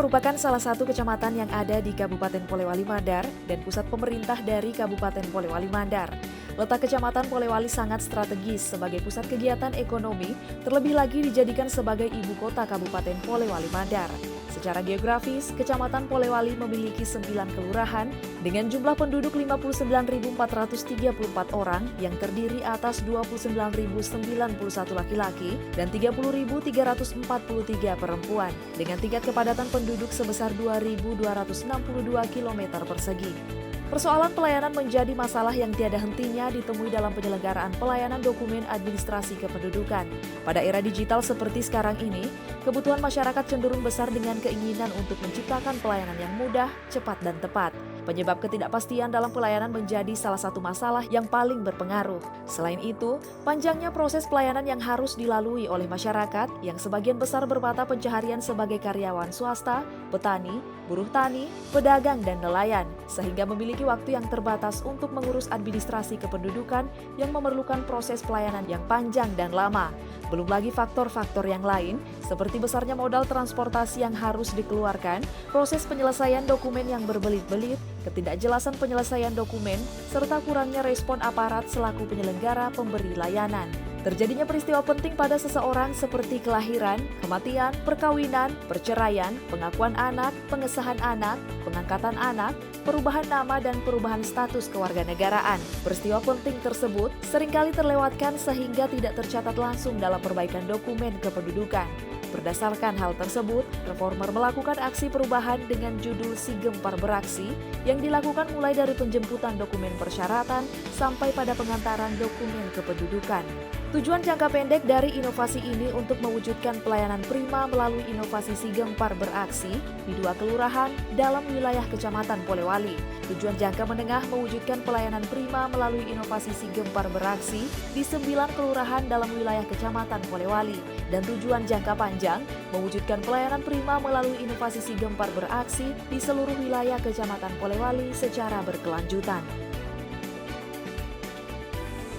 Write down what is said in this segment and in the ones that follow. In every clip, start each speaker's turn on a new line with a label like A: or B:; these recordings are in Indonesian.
A: merupakan salah satu kecamatan yang ada di Kabupaten Polewali Mandar dan pusat pemerintah dari Kabupaten Polewali Mandar. Letak Kecamatan Polewali sangat strategis sebagai pusat kegiatan ekonomi, terlebih lagi dijadikan sebagai ibu kota Kabupaten Polewali Mandar. Secara geografis, Kecamatan Polewali memiliki 9 kelurahan dengan jumlah penduduk 59.434 orang yang terdiri atas 29.091 laki-laki dan 30.343 perempuan dengan tingkat kepadatan penduduk sebesar 2.262 km persegi. Persoalan pelayanan menjadi masalah yang tiada hentinya ditemui dalam penyelenggaraan pelayanan dokumen administrasi kependudukan. Pada era digital seperti sekarang ini, kebutuhan masyarakat cenderung besar dengan keinginan untuk menciptakan pelayanan yang mudah, cepat, dan tepat. Penyebab ketidakpastian dalam pelayanan menjadi salah satu masalah yang paling berpengaruh. Selain itu, panjangnya proses pelayanan yang harus dilalui oleh masyarakat yang sebagian besar bermata pencaharian sebagai karyawan swasta, petani, buruh tani, pedagang, dan nelayan, sehingga memiliki waktu yang terbatas untuk mengurus administrasi kependudukan yang memerlukan proses pelayanan yang panjang dan lama. Belum lagi faktor-faktor yang lain, seperti besarnya modal transportasi yang harus dikeluarkan, proses penyelesaian dokumen yang berbelit-belit, ketidakjelasan penyelesaian dokumen, serta kurangnya respon aparat selaku penyelenggara pemberi layanan. Terjadinya peristiwa penting pada seseorang seperti kelahiran, kematian, perkawinan, perceraian, pengakuan anak, pengesahan anak, pengangkatan anak, perubahan nama dan perubahan status kewarganegaraan. Peristiwa penting tersebut seringkali terlewatkan sehingga tidak tercatat langsung dalam perbaikan dokumen kependudukan. Berdasarkan hal tersebut, reformer melakukan aksi perubahan dengan judul Si Gempar Beraksi yang dilakukan mulai dari penjemputan dokumen persyaratan sampai pada pengantaran dokumen kependudukan. Tujuan jangka pendek dari inovasi ini untuk mewujudkan pelayanan prima melalui inovasi Si Gempar Beraksi di 2 kelurahan dalam wilayah Kecamatan Polewali. Tujuan jangka menengah mewujudkan pelayanan prima melalui inovasi Si Gempar Beraksi di 9 kelurahan dalam wilayah Kecamatan Polewali. Dan tujuan jangka panjang mewujudkan pelayanan prima melalui inovasi Si Gempar Beraksi di seluruh wilayah Kecamatan Polewali secara berkelanjutan.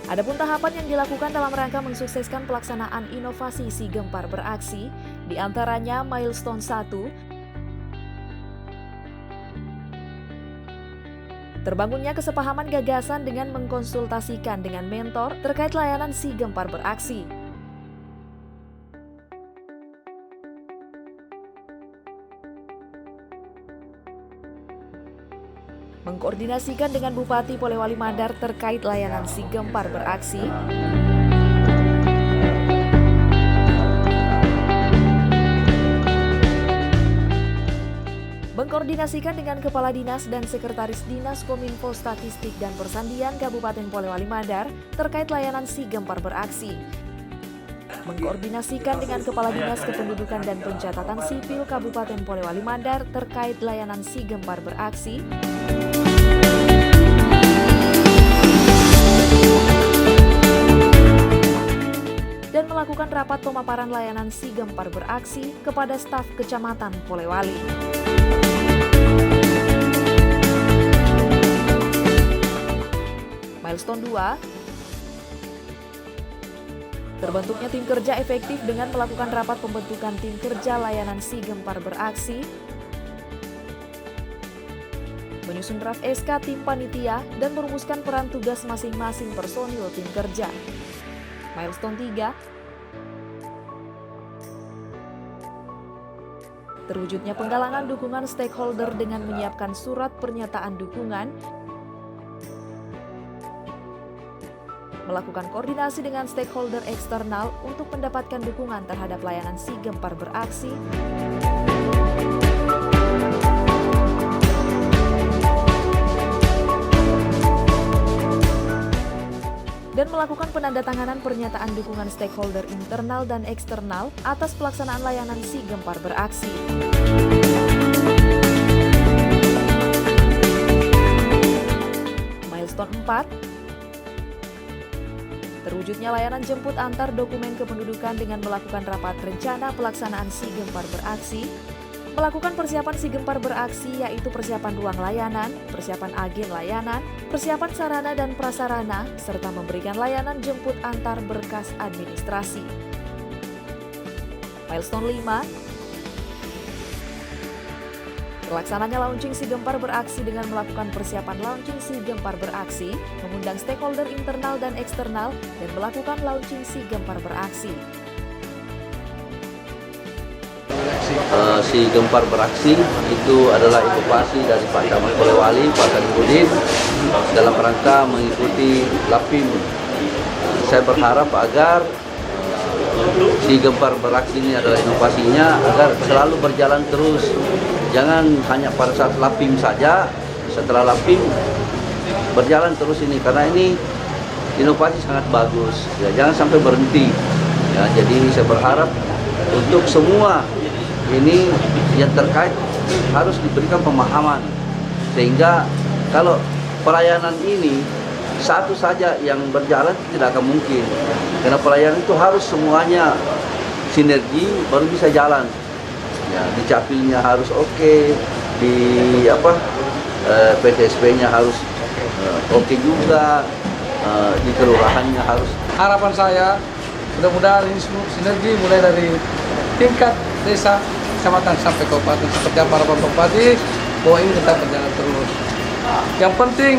A: Adapun tahapan yang dilakukan dalam rangka mensukseskan pelaksanaan inovasi Si Gempar Beraksi, diantaranya milestone 1, terbangunnya kesepahaman gagasan dengan mengkonsultasikan dengan mentor terkait layanan Si Gempar Beraksi. Mengkoordinasikan dengan Bupati Polewali Mandar terkait layanan Si Gempar Beraksi, mengkoordinasikan dengan Kepala Dinas dan Sekretaris Dinas Kominfo Statistik dan Persandian Kabupaten Polewali Mandar terkait layanan Si Gempar Beraksi, mengkoordinasikan dengan Kepala Dinas Kependudukan dan Pencatatan Sipil Kabupaten Polewali Mandar terkait layanan Si Gempar Beraksi, dan melakukan rapat pemaparan layanan Si Gempar Beraksi kepada staf Kecamatan Polewali. Milestone 2, terbentuknya tim kerja efektif dengan melakukan rapat pembentukan tim kerja layanan Si Gempar Beraksi, menyusun draft SK tim panitia, dan merumuskan peran tugas masing-masing personil tim kerja. Milestone 3, terwujudnya penggalangan dukungan stakeholder dengan menyiapkan surat pernyataan dukungan, melakukan koordinasi dengan stakeholder eksternal untuk mendapatkan dukungan terhadap layanan Si Gempar Beraksi, dan melakukan penandatanganan pernyataan dukungan stakeholder internal dan eksternal atas pelaksanaan layanan Si Gempar Beraksi. Milestone 4, terwujudnya layanan jemput antar dokumen kependudukan dengan melakukan rapat rencana pelaksanaan Si Gempar Beraksi, melakukan persiapan Si Gempar Beraksi yaitu persiapan ruang layanan, persiapan agen layanan, persiapan sarana dan prasarana, serta memberikan layanan jemput antar berkas administrasi. Milestone 5, Terlaksananya launching Si Gempar Beraksi dengan melakukan persiapan launching Si Gempar Beraksi, mengundang stakeholder internal dan eksternal, dan melakukan launching Si Gempar Beraksi.
B: Si Gempar Beraksi itu adalah inovasi dari Pak Camat Polewali, Pak Sarifudin, dalam rangka mengikuti Lapim. Saya berharap agar Si Gempar Beraksi ini adalah inovasinya agar selalu berjalan terus. Jangan hanya pada saat Lapim saja, setelah Lapim berjalan terus ini, karena ini inovasi sangat bagus. Ya, jangan sampai berhenti. Ya, jadi saya berharap untuk semua ini yang terkait harus diberikan pemahaman, sehingga kalau pelayanan ini satu saja yang berjalan tidak akan mungkin, karena pelayanan itu harus semuanya sinergi baru bisa jalan. Ya, di Capilnya harus oke, di PTSP-nya harus oke juga, di kelurahannya harus.
C: Harapan saya mudah-mudahan ini sinergi mulai dari tingkat desa, kecamatan sampai kabupaten, seperti apa harapan Bupati bahwa ini tetap berjalan terus. Yang penting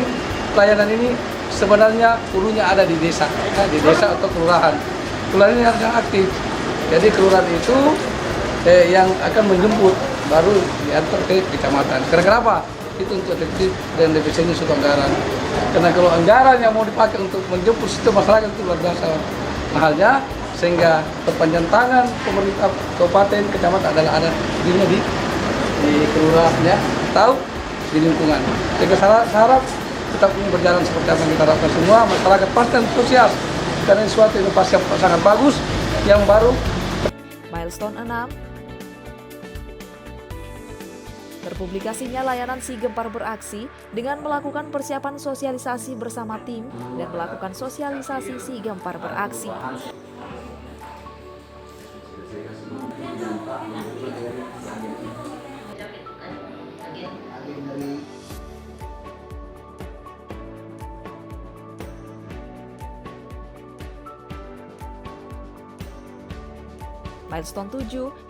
C: pelayanan ini sebenarnya hulunya ada di desa atau kelurahan. Kelurahan ini harus yang aktif. Jadi kelurahan itu yang akan menjemput, baru diantar ke kecamatan. Kenapa? Itu untuk efektif dan defisiennya suatu anggaran. Karena kalau anggaran yang mau dipakai untuk menjemput situ masyarakat itu luar biasa mahalnya, sehingga perpanjang tangan pemerintah kabupaten, kecamatan adalah ada dirinya di kelurahannya atau di lingkungan. Sehingga saya harap tetap ini berjalan seperti apa yang kita harapkan semua. Masyarakat pasti antusias karena suatu inovasi yang sangat bagus yang baru.
A: Milestone 6. Terpublikasinya layanan Si Gempar Beraksi dengan melakukan persiapan sosialisasi bersama tim dan melakukan sosialisasi Si Gempar Beraksi. Milestone 7.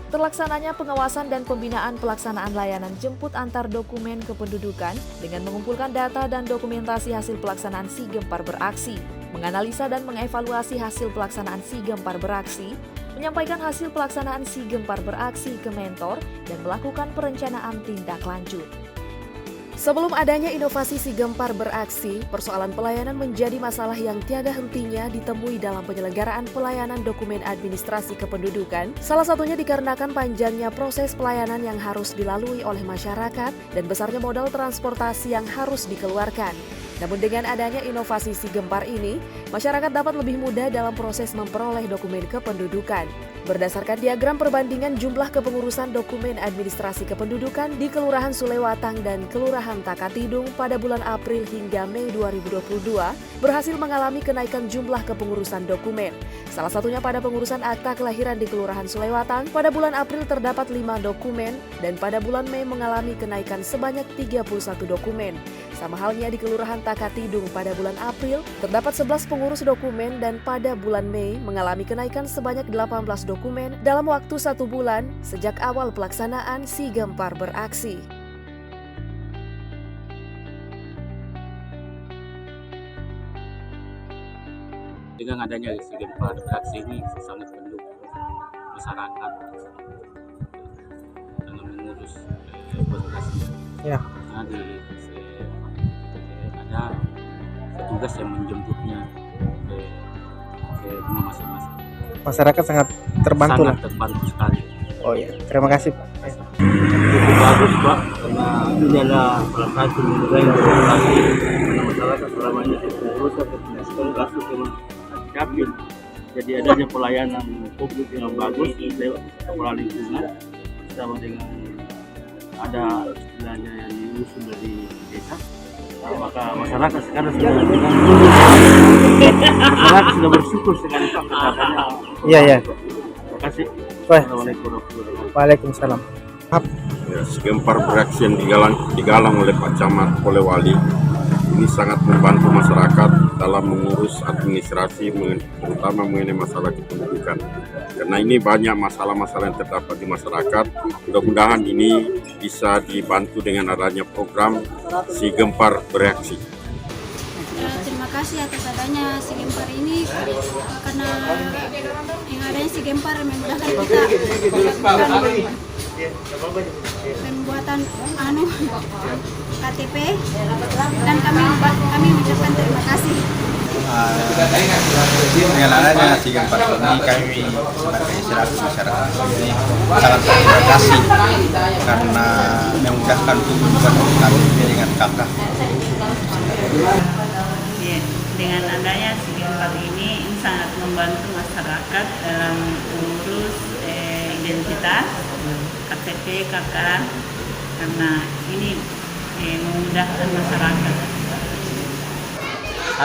A: Terlaksananya pengawasan dan pembinaan pelaksanaan layanan jemput antar dokumen kependudukan dengan mengumpulkan data dan dokumentasi hasil pelaksanaan Si Gempar Beraksi, menganalisa dan mengevaluasi hasil pelaksanaan Si Gempar Beraksi, menyampaikan hasil pelaksanaan Si Gempar Beraksi ke mentor, dan melakukan perencanaan tindak lanjut. Sebelum adanya inovasi Si Gempar Beraksi, persoalan pelayanan menjadi masalah yang tiada hentinya ditemui dalam penyelenggaraan pelayanan dokumen administrasi kependudukan, salah satunya dikarenakan panjangnya proses pelayanan yang harus dilalui oleh masyarakat dan besarnya modal transportasi yang harus dikeluarkan. Namun dengan adanya inovasi Si Gempar ini, masyarakat dapat lebih mudah dalam proses memperoleh dokumen kependudukan. Berdasarkan diagram perbandingan jumlah kepengurusan dokumen administrasi kependudukan di Kelurahan Sulewatang dan Kelurahan Takatidung pada bulan April hingga Mei 2022, berhasil mengalami kenaikan jumlah kepengurusan dokumen. Salah satunya pada pengurusan akta kelahiran di Kelurahan Sulewatang, pada bulan April terdapat 5 dokumen, dan pada bulan Mei mengalami kenaikan sebanyak 31 dokumen. Sama halnya di Kelurahan Takatidung pada bulan April, terdapat 11 pengurus dokumen, dan pada bulan Mei mengalami kenaikan sebanyak 18 dokumen dalam waktu 1 bulan sejak awal pelaksanaan Si Gempar Beraksi.
D: Dengan adanya Si Gempar Beraksi ini sangat mendukung masyarakat dalam mengurus birokrasi.
E: Ya.
D: Karena ada petugas yang menjemputnya ke rumah masing-masing.
E: Masyarakat sangat terbantu lah.
D: Sangat terbantu sekali.
E: Oh ya, terima kasih Pak.
D: Cukup bagus Pak, karena ini adalah salah satu negara yang berorganisasi karena masyarakat selama ini berusaha untuk kasus dengan Capil. Jadi adanya pelayanan publik yang bagus lewat kepala lingkungan bersama dengan ada istilahnya yang diusung dari desa. Maka masyarakat sekarang sudah bersyukur sekali Pak adanya.
E: Iya ya.
D: Terima kasih.
E: Assalamualaikum warahmatullahi wabarakatuh. Waalaikumsalam.
F: Ya, Si Gempar Beraksi yang digalang oleh Pak Camat Polewali ini sangat membantu masyarakat dalam mengurus administrasi, terutama mengenai masalah kependudukan. Karena ini banyak masalah-masalah yang terdapat di masyarakat. Mudah-mudahan ini bisa dibantu dengan adanya program Si Gempar Bereaksi.
G: Terima kasih atas adanya Si Gempar ini, karena yang adanya Si Gempar memudahkan kita pembuatan KTP, dan kami mengucapkan terima kasih.
H: Dengan adanya Si Gempar ini, kami sebagai selaku masyarakat ini sangat berterima kasih karena memudahkan untuk membuat KTP dengan kakak.
I: Dengan adanya Si Gempar ini sangat membantu masyarakat dalam mengurus identitas KTP KK, karena ini memudahkan masyarakat.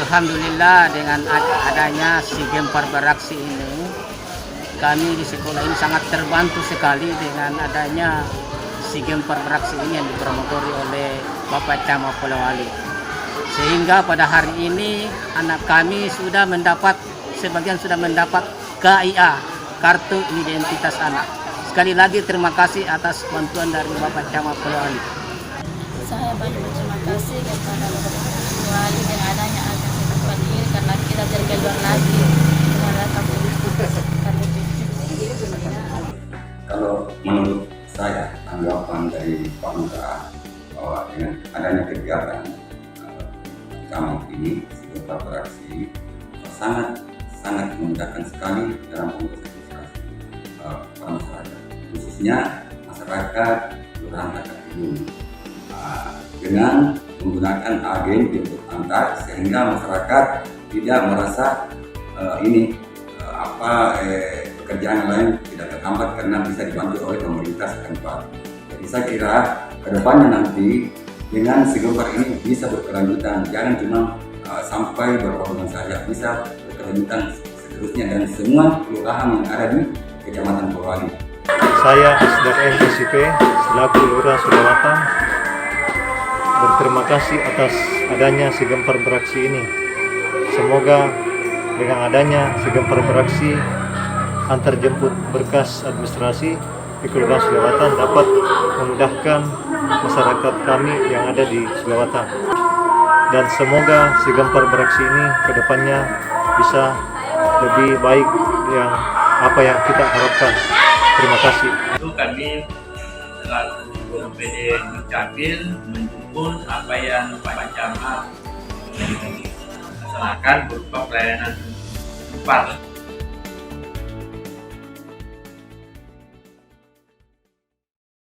J: Alhamdulillah, dengan adanya Si Gempar Bereaksi ini, kami di sekolah ini sangat terbantu sekali dengan adanya Si Gempar Bereaksi ini yang dipromoti oleh Bapak Camat Polewali. Sehingga pada hari ini anak kami sudah mendapat, sebagian sudah mendapat KIA, kartu identitas anak. Sekali lagi terima kasih atas bantuan dari Bapak Camat Polewali.
G: Saya banyak berterima kasih kepada Bapak Polewali dengan adanya Si Gempar ini, karena kita terkeluar lagi dengan KTP.
H: Kalau menurut saya, tanggapan dari Pak Lurah bahwa dengan adanya kegiatan kami ini Si Gempar Bereaksi sangat memudahkan sekali dalam mengurus administrasi para masyarakat, khususnya masyarakat Kelurahan Takapilung, dengan menggunakan agen jemput antar, sehingga masyarakat tidak merasa pekerjaan lain tidak terhambat karena bisa dibantu oleh pemerintah setempat. Jadi saya kira kedepannya nanti dengan Si Gempar ini bisa berkelanjutan, jangan cuma sampai berkorban saja, bisa berkelanjutan seterusnya dan semua kelurahan yang ada di Kecamatan Polewali.
E: Saya Asdar MPCP selaku Lurah Sulawata berterima kasih atas adanya Si Gempar Bereaksi ini. Semoga dengan adanya Si Gempar Bereaksi, antar jemput berkas administrasi di Kelurahan Sulawata dapat memudahkan masyarakat kami yang ada di Sulawata. Dan semoga Si Gempar Bereaksi ini kedepannya bisa lebih baik yang apa yang kita harapkan. Terima kasih.
D: Itu kami selaku PD Dukcapil mendukung apa yang Pak Camat laksanakan berupa pelayanan cepat.